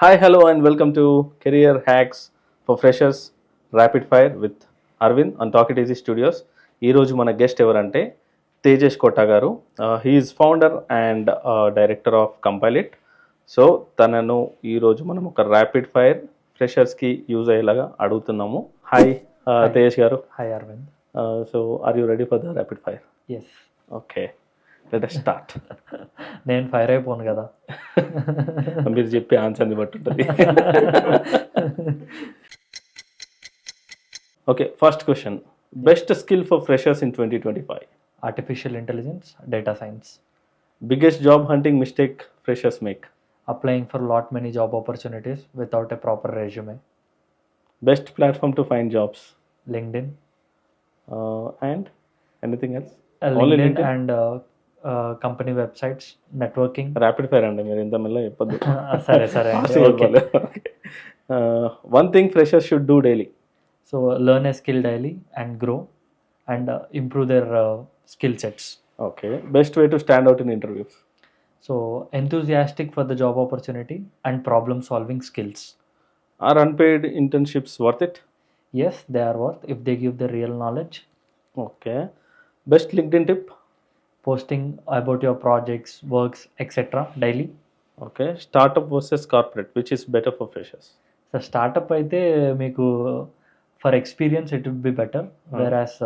Hi, hello, and welcome to Career Hacks for Freshers Rapid Fire with Arvind on Talk It Easy Studios. ఈ రోజు మన guest ఎవరంటే Tejesh Kotta garu. He is founder and director of Compilit. So తనను ఈరోజు మనం ఒక rapid fire ఫ్రెషర్స్కి use అయ్యేలాగా అడుగుతున్నాము. Hi Tejesh garu. Hi Arvind. So are you ready for the rapid fire? Yes. Okay, let us start. నేను ఫైర్ అయిపోను కదా. మీరు చెప్పే ఆన్సర్ని బట్టి ఉంటుంది. Okay, first question. Best skill for freshers in 2025? Artificial intelligence, data science. Biggest job hunting mistake freshers make? Applying for lot many job opportunities without a proper resume. Best platform to find jobs? LinkedIn. And anything else? LinkedIn and company websites, networking. Rapid fire అండి, మీరు ఇంత మెల్ల చెప్పద్దు. సరే one thing freshers should do daily? So learn a skill daily and grow and improve their skill sets. Okay, best way to stand out in interviews? So enthusiastic for the job opportunity and problem solving skills. Are unpaid internships worth it? Yes, they are worth if they give the real knowledge. Okay, best LinkedIn tip? Posting about your projects, works, etc. daily. Okay, startup versus corporate, which is better for freshers? So startup అయితే మీకు for experience it would be better, whereas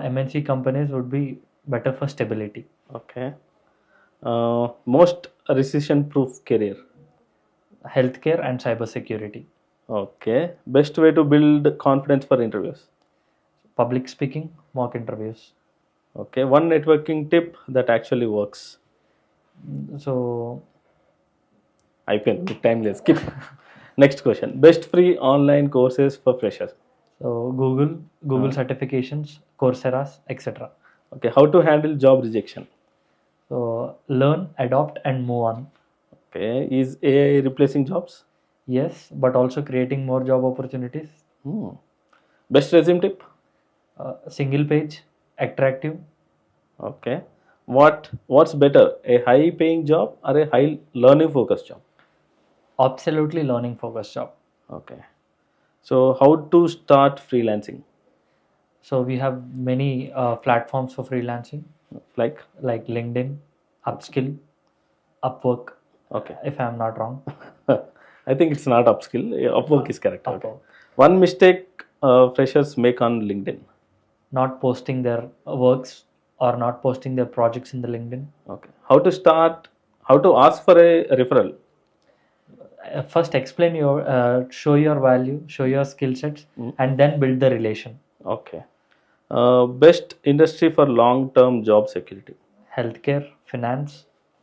MNC companies would be better for stability. Okay, most recession proof career? Health care and cyber security. Okay, best way to build confidence for interviews? Public speaking, mock interviews. Okay, one networking tip that actually works? So అయిపోయింది, time లేదు, skip. Next question. Best free online courses for freshers? So Google certifications, Courseras, etcetera. Okay, how to handle job rejection? So learn, adapt and move on. Okay, is AI replacing jobs? Yes, but also creating more job opportunities. Best resume tip? Single page, attractive. Okay, what's better, a high paying job or a high learning focus job? Absolutely learning focused job. Okay, so how to start freelancing? So we have many platforms for freelancing Like? like LinkedIn, Upskill, Upwork, Okay. if I'm not wrong. I think it's not upskill. Upwork is correct. Okay. Upwork. One mistake freshers make on LinkedIn? Not posting their works or not posting their projects in the LinkedIn. Okay, how to ask for a referral? First explain your show your value, show your skill sets, and then build the relation. Okay, best industry for long term job security? Healthcare, finance,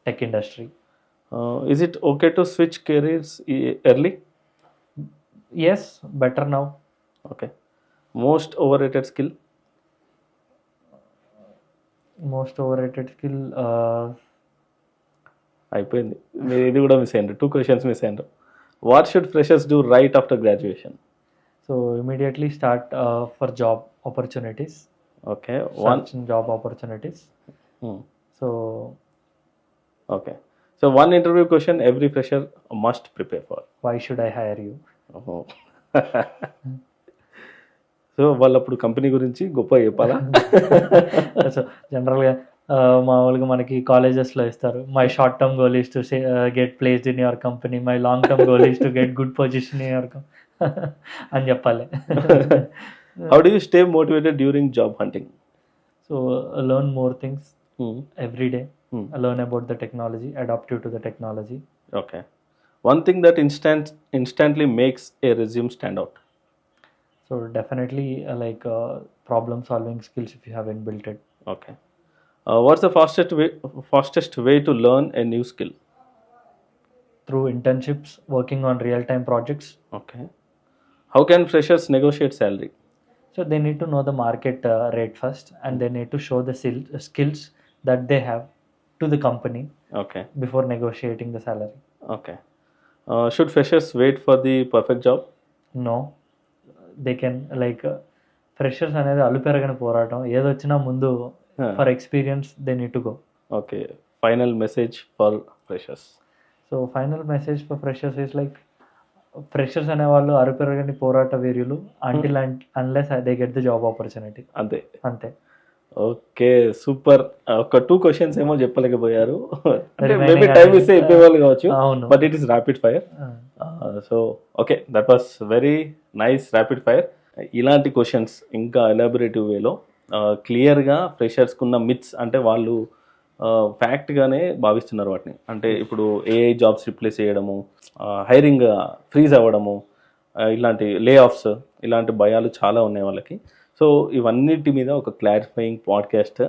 tech industry. Is it okay to switch careers early? Yes, better now. Okay, most overrated skill? Most overrated skill, అయిపోయింది, మీరు ఇది కూడా miss అయ్యారు, 2 questions miss అయ్యారు. What should freshers do right after graduation? so immediately start for job opportunities. Okay, Search job opportunities. So okay, so one interview question every fresher must prepare for? why should I hire you? So వాళ్ళు అప్పుడు company గురించి గొప్ప చెప్పాలా? So జనరల్గా మామూలుగా మనకి కాలేజెస్లో ఇస్తారు, my short term goal is to get placed in your company, my long term goal is to get good position in your అని చెప్పాలి. How do you stay motivated during job hunting? So learn more things every day, learn about the technology, adaptive to the technology. Okay, one thing that instantly makes a resume stand out? So definitely like problem solving skills if you have inbuilt it. Okay, what's the fastest way to learn a new skill? Through internships, working on real time projects. Okay, how can freshers negotiate salary? So they need to know the market rate first, and they need to show the skills that they have to the company Okay, before negotiating the salary. okay, should freshers wait for the perfect job? No, they can like freshers అనేది అల్లు పెరగని పోరాటం, ఏదొచ్చినా ముందు for experience they need to go. Okay, final message for freshers? So so final message for freshers is like, freshers అనేవాళ్ళు అరుపెరగని పోరాట వీరులు until unless they get the job opportunity. అంతే. అంతే. Okay, super. ఒక 2 క్వశ్చన్స్ ఏమో చెప్పలేకపోయారు. అంటే Remaining మేబీ టైం అనేది, ఇస్తే చెప్పేవాళ్ళు కావచ్చు. అవును. But it is rapid fire. So okay, that was very nice rapid fire. ఇలాంటి క్వశ్చన్స్ ఇంకా ఎలాబొరేటివ్ వేలో క్లియర్గా ఫ్రెషర్స్కి ఉన్న మిత్స్, అంటే వాళ్ళు ఫ్యాక్ట్గానే భావిస్తున్నారు వాటిని. అంటే ఇప్పుడు ఏఐ జాబ్స్ రిప్లేస్ చేయడము, హైరింగ్ ఫ్రీజ్ అవ్వడము, ఇలాంటి లే ఆఫ్స్, ఇలాంటి భయాలు చాలా ఉన్నాయి వాళ్ళకి. సో ఇవన్నిటి మీద ఒక క్లారిఫైయింగ్ పాడ్కాస్ట్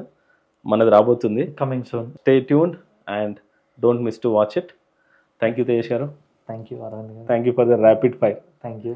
మనది రాబోతుంది. Coming soon. Stay tuned and don't miss to watch it. Thank you Tejesh గారు. థ్యాంక్ యూ అరవింద్ గారు. Thank you for the rapid fire. Thank you.